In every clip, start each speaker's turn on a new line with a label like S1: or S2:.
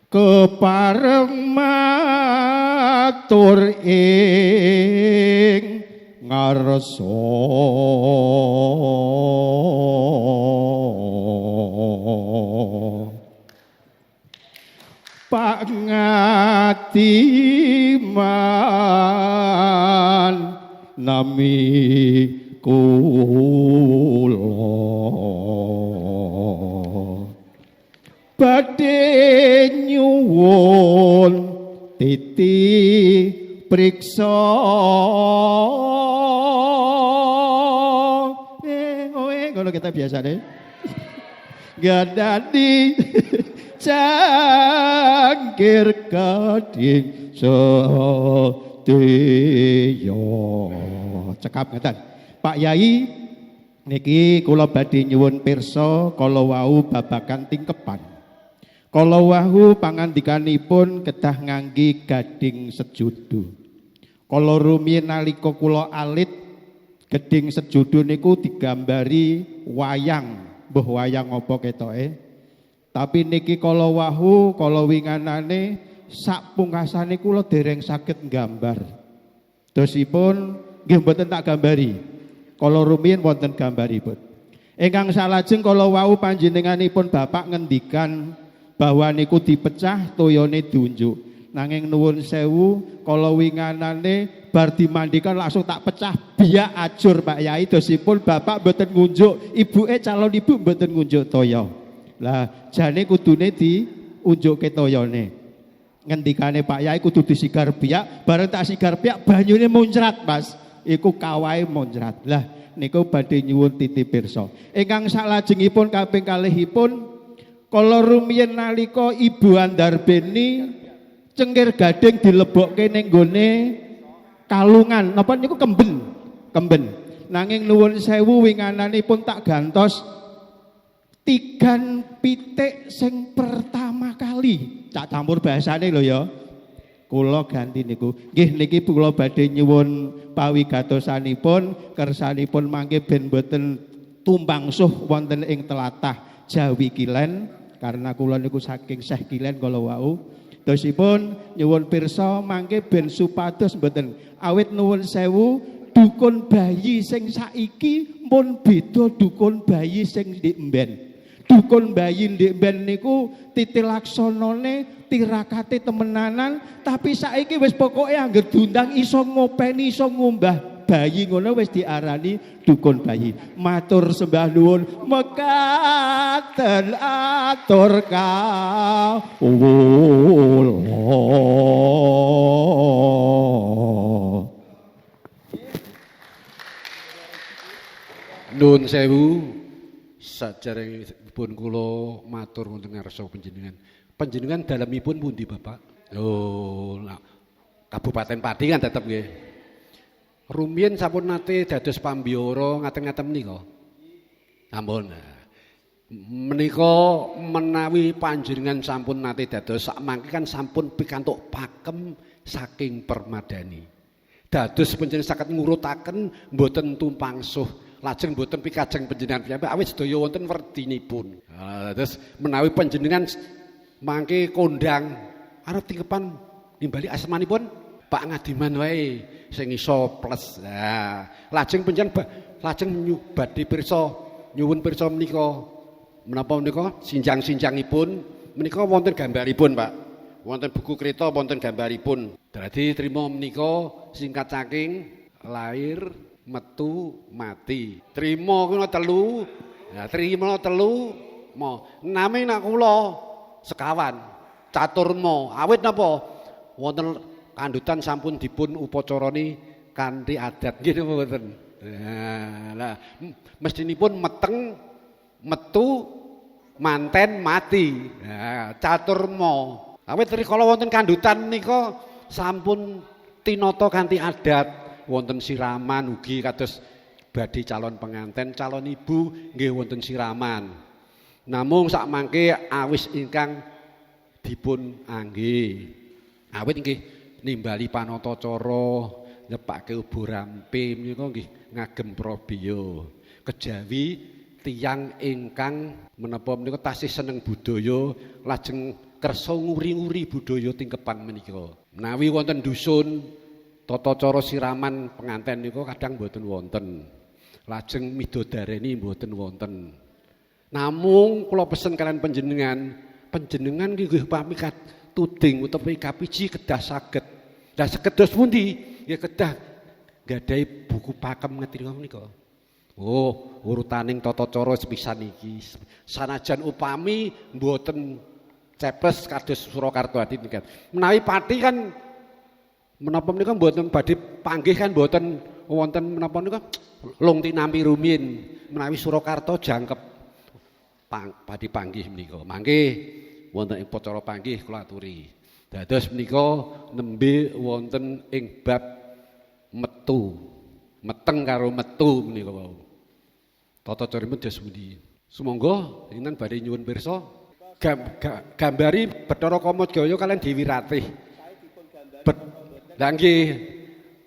S1: kepareng matur ing ngarsa pangatiman nami kula badhe nyuwun titi priksa ngono kita biasa deh gadani cangkir gading sedeya cekap ngeten Pak Yai niki kula badhe nyuwun pirsa kala wau babagan tingkepan kala wau pangandikanipun kedah ngangge gading sejodo kala rumiyin nalika kula alit gading sejodo niku digambari wayang mbuh wayang apa ketoke tapi niki kala wau kala winganane sak pungkasane kula dereng saged nggambar dosipun nggih mboten tak gambari kala rumiyin wonten gambaripun ingkang salajeng kala wau panjenenganipun bapak ngendikan bahwa niku dipecah toyone diunjuk nanging nuwun sewu kala winganane bar dimandikan langsung tak pecah biak ajur Pak Yai dosipun bapak mboten ngunjuk ibuke calon ibu mboten ngunjuk toya lah jane kudune diunjukke toyone ngendikane Pak Yai kudu disigar biak bareng tak sigar biak banyune muncrat Mas iku kawahe muncrat lah niku badhe nyuwun titip pirsa ingkang salajengipun kaping kalihipun kala rumiyin nalika Ibu Andarbeni cengkir gading dilebokke ning gone kalungan napa niku kemben nanging nuwun sewu wingananipun tak gantos tigan pitik sing pertama kali cak campur bahasane lho ya kula ganti niku nggih niki kula badhe nyuwun pawigatosanipun kersanipun mangke ben boten tumbangsuh wonten ing tlatah Jawi Kilen karena kula niku saking Syekh Kilen kala wau dosipun nyuwun pirsa mangke ben supados mboten awit nuwun sewu dukun bayi sing saiki pun beda dukun bayi sing ndek mben dukun bayi ndek mben niku titilaksanane tirakate temenanan tapi saiki wis pokoke anggere diundang iso ngopeni iso ngombah bayi ngono wis diarani dukun bayi matur sembah nuwun mekaten atur kawula
S2: nuwun sewu sajarengipun kula matur wonten ngarsa panjenengan dalemipun pundi Bapak? Oh, nah, Kabupaten Pati kan tetep nggih. Rumiyin sampun nate dados pambiyara ngaten-ngaten menika. Ampun. Menika menawi panjenengan sampun nate dados sakmangke kan sampun pikantuk pakem saking Permadani. Dados panjenengan saged ngurutaken mboten tumpangsuh lajeng mboten pikajeng panjenengan piyambak awit sedaya wonten werdinipun. Terus menawi panjenengan mangke kondang arep tingkepan nimbali asmanipun Pak Ngadiman wae sing iso plus. Nah, lajeng panjenengan lajeng badhe pirsa nyuwun pirsa menika menapa menika sinjang-sinjangipun menika wonten gambaripun Pak. Wonten buku kreta wonten gambaripun. Dadi trima menika singkat saking lahir metu mati. Trima kuwi telu. Nah, trima telu mo name nak kula sekawan caturma awit napa wonten kandutan sampun dipun upacarani kanthi adat nggih napa mboten. Lah mestinipun meteng metu manten mati. Caturma awit rikala wonten kandutan nika sampun tinata kanthi adat wonten siraman ugi kados badhe calon penganten calon ibu nggih wonten siraman. Namung sakmangke awis ingkang dipun angge. Awit nggih nimbali panatacara nyepake ubo rampe menika nggih ngagem prabiya. Kejawi tiyang ingkang menapa menika tasih seneng budaya lajeng kersa nguri-uri budaya tingkepan menika. Menawi wonten dusun tata cara siraman penganten niku kadang mboten wonten. Lajeng midodareni mboten wonten. Namung kula pesen kalian panjenengan nggih upami tuding utawi kapiji kedah saged. Lah sekedos pundi? Ya kedah gadahi buku pakem ngeten menika. Oh, urutaning tata cara sepisan iki. Sanajan upami mboten cepes kados Surakarta ati niku. Menawi pati kan menapa menika mboten badhe panggih kan mboten wonten menapa niku lung tinampi rumiyin. Menawi Surakarta jangkep badhe panggih menika. Mangke wonten ing pacara panggih kula aturi. Dados menika nembe wonten ing bab metu. Meteng karo metu menika wau. Tata caripun dos pundi? Sumangga dinten badhe nyuwun pirsa gambari Bathara Kamajaya kaliyan Dewi Ratih. Lah nggih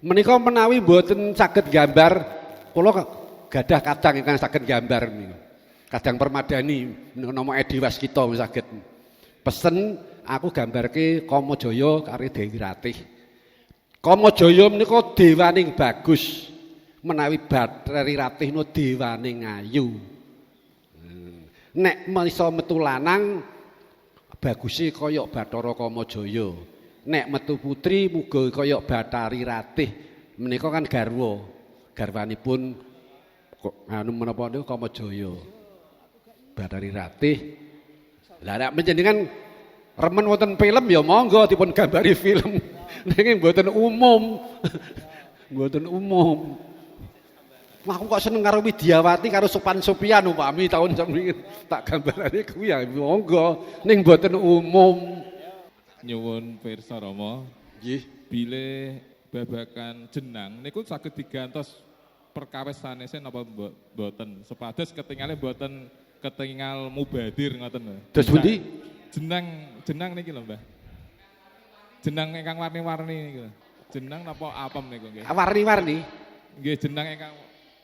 S2: menika menawi mboten saged gambar kula gadah kadang ingkang saged gambar menika. Kadang permadani nama Edi Waskita saged. Pesen aku gambarke Kamajaya karo Dewi Ratih. Kamajaya menika dewaning bagus. Menawi Batari Ratih no dewaning ayu. Nek iso metu lanang baguse kaya Bathara Kamajaya. Nek metu putri muga kaya Batari Ratih. Menika kan garwa. Garwanipun anu menapa niku Kamajaya. Batari Ratih. Lah nek panjenengan remen wonten film ya monggo dipun gambari film. Nanging mboten umum. Mboten umum. Aku kok seneng karo Widyawati karo Sopan Sopian upami tahun sampeyan tak gambarane kuwi ya monggo ning mboten umum.
S3: Nyuwun pirsa Rama.
S2: Nggih.
S3: Bilih babagan jenang niku saged digantos perkawis sanese napa mboten? Supados ketingale mboten ketingal mubadir ngoten lho.
S2: Dos pundi?
S3: Jenang niki lho, Mbah. Jenang ingkang warni-warni niku. Jenang napa apem niku nggih?
S2: Warni-warni.
S3: Nggih, jenang ingkang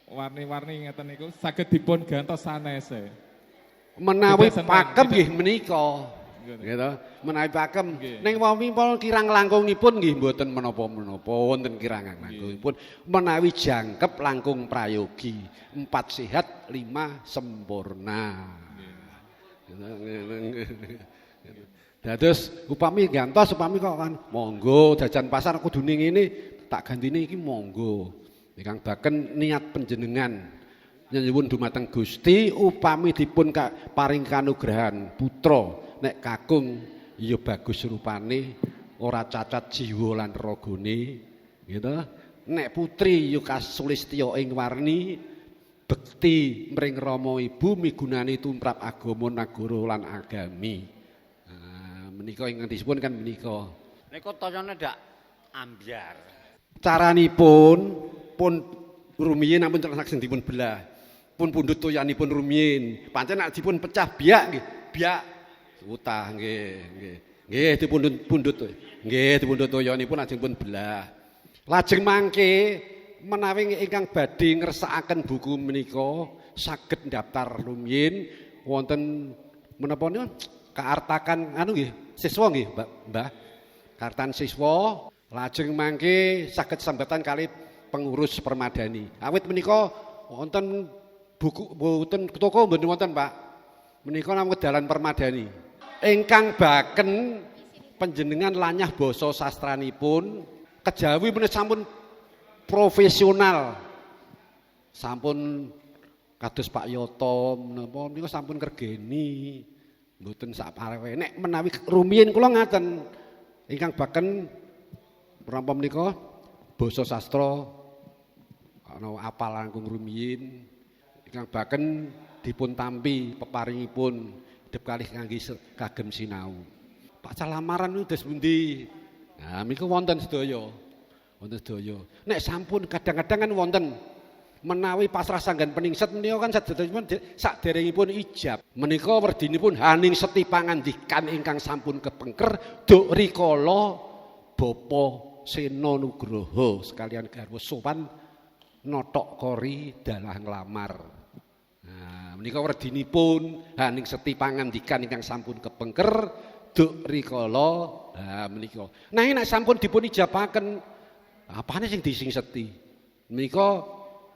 S3: warni-warni ngeten niku saged dipun gantos sanese.
S2: Menawi pakem nggih menika. Gitu. Menawi pakem ning wong-wong kirang langkungipun nggih mboten menapa-menapa wonten kirang langkungipun. Menawi jangkep langkung prayogi, 4 sehat 5 sempurna. Dados upami gantos upami kok kan monggo jajan pasar kudune ngene tak gantine iki monggo. Ingkang baken niat panjenengan nyuwun dumateng Gusti upami dipun paring kanugrahan putra nek kakung ya bagus rupane ora cacat jiwa lan ragane gitu. Nek putri ya kasulistya ing warni bekti mring Rama Ibu migunani tumrap agama nagara lan agami. Menika ingkang disebut kan menika.
S4: Nika tayane ndak ambyar.
S2: Caranipun pun rumiyin ampun langsung dipun belah. Pun pundhut toyanipun rumiyin. Pancen nek dipun pecah biak nggih, biak utah nggih. Nggih dipundhut. Nggih dipundhut toyanipun lajeng pun belah. Lajeng mangke menawi ingkang badhe ngersakaken buku menika saged ndaftar rumiyin wonten menapa niku kaartakan anu nggih siswa nggih Mbah. Kartan siswa lajeng mangke saged sambatan kali pengurus permadani. Awit menika wonten buku mboten toko mboten wonten, Pak. Menika namung dalan permadani. Ingkang baken panjenengan lanyah basa sastranipun kejawi menika sampun profesional. Sampun kados Pak Yoto menapa menika sampun kergeni. Mboten sak parewe. Nek menawi rumiyin kula ngaten ingkang baken menapa menika basa sastra ana apal langkung rumiyin ingkang baken dipun tampi peparingipun dep kalih kagem sinau. Pak Calamaran niku dos pundi? Nah menika wonten sedaya. Wonten sedaya. Nek sampun kadang-kadang kan wonten menawi pasrah sanggan peningset menika kan saderengipun ijab. Menika werdinipun haning seti pangandikan ingkang sampun kepengker duk rikala Bapa Sena Nugroho sekalian garwa sopan notok kori dalah nglamar. Nah, menika werdinipun haning seti pangandikan ingkang sampun kepengker duk rikala menika. Nanging nek sampun dipun ijabaken apane sing disingseti? Menika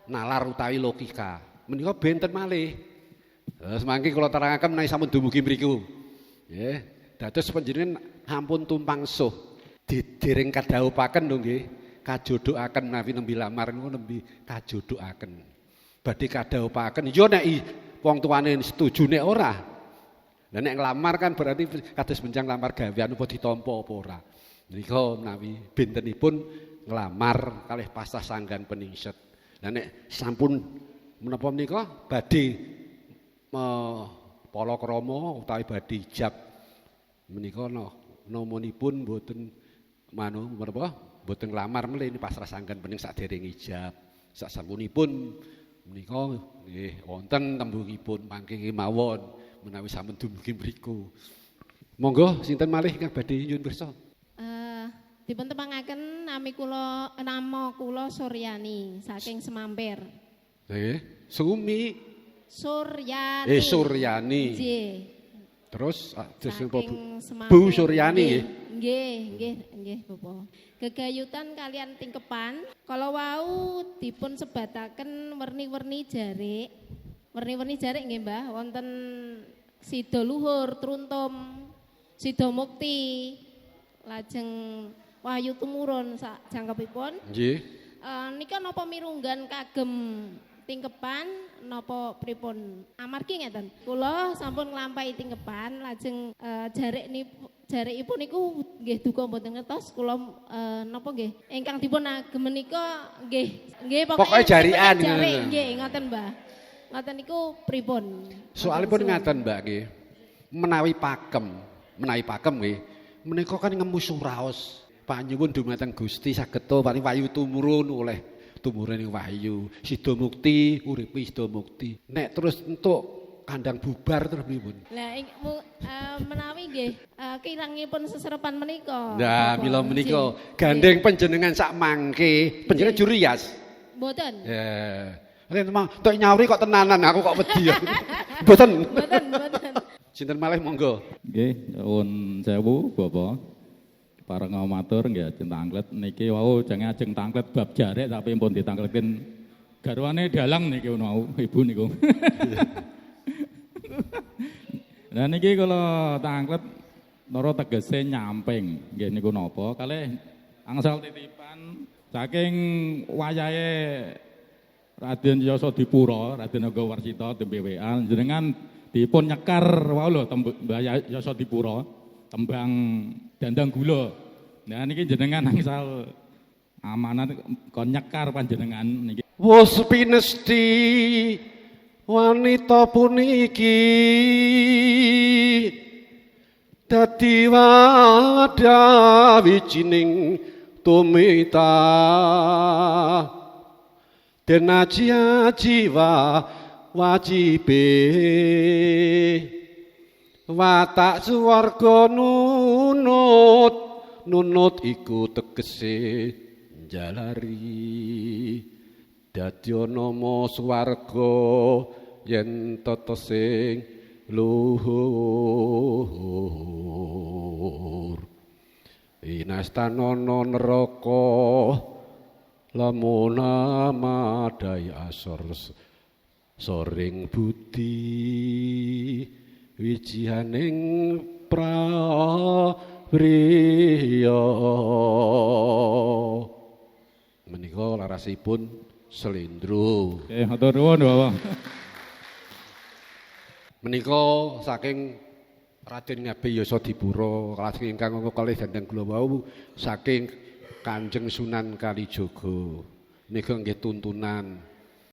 S2: nalar utawi logika. Menika benten malih. Semangke kula terangaken menawi sampun dumugi mriku. Nggih, dados panjenengan ampun tumpang suh. Didereng kadhawuhaken lho nggih. Kajodokaken menawi nembe lamar niku nembe kajodokaken. Badhe kadhawuhaken ya nek wong tuane setuju nek ora. Lah nek nglamar kan berarti kados benjang lamar gawean apa ditampa apa ora. Menika menawi bentenipun nglamar kalih pasrah sanggan peningset. Lah nek sampun menapa menika badhe palakrama utawi badhe ijab menika namanipun mboten menapa mboten nglamar melih pasrah sanggan pening sadereng ijab. Sasampunipun menika nggih wonten tembungipun mangke mawon menawi sampun dumugi mriku. Monggo sinten malih ingkang badhe nyuwun pirsa?
S5: Dipun tepangaken nama kula Suryani saking Semampir.
S2: Nggih, Sumi
S5: Suryani.
S2: Suryani.
S5: Nggih.
S2: Terus
S5: saking
S2: Bu Suryani nggih.
S5: Nggih, Bapak. Gegayutan kalian tingkepan kala wau dipun sebataken werni-werni jarik. Werni-werni jarik nggih, Mbah, wonten Sida Luhur, Truntum, Sida Mukti, lajeng Wahyu Tumurun sak jangkepipun.
S2: Nggih.
S5: Nika napa mirunggan kagem tingkepan napa pripun? Amargi ngeten. Kula sampun nglampahi tingkepan lajeng jarikipun niku nggih duka mboten ngertos kula napa nggih ingkang dipun agem menika nggih
S2: pokoke jarikan
S5: nggih ngoten Mbah. Ngoten niku pripun?
S2: Soalipun ngaten Mbak nggih. Menawi pakem nggih menika kan ngemu suraos. Panyuwun dumateng Gusti saged to paring Wahyu Tumurun oleh tumurane Wahyu. Sida Mukti uripe Sida Mukti. Nek terus entuk kandang bubar terus pripun?
S5: Lah menawi nggih kirangipun seserepan menika.
S2: Nah, mila menika gandeng panjenengan sak mangke, panjenengan jurias.
S5: Mboten.
S2: Ya. Nek tok nyawri kok tenanan aku kok wedi. Mboten.
S5: Mboten.
S2: Sinten malih monggo.
S6: Nggih, nyuwun sewu Bapak. Pareng matur nggih ajeng tanglet niki wau ajeng tanglet bab jarik tapi pun ditangletken garwane dalang niki wau ibu niku. Nah niki kula tanglet nara tegese nyamping nggih niku napa kalih angsal titipan saking wayahe Raden Yasadipura, Raden Nagawarsita tembe WA jenengan dipun nyekar wau lho Mbah Yasadipura tembang dandang gula. Nah niki jenengan angsal amanat kon nyekar panjenengan niki.
S2: Wus pinesti wanita puniki dadi wadah wijining tumita denaji jiwa wajibe watak swarga nunut iku tegese jalari dadi nama swarga yen tata sing luhur inastanana neraka lamun madai asor soring budi wijihaning prapriya menika larasipun Slendro.
S6: Nggih, matur nuwun Bapak.
S2: Menika saking Raden Ngabeh Yasadipura lajeng ingkang kalih dandang kula wau saking Kanjeng Sunan Kalijaga. Nika nggih tuntunan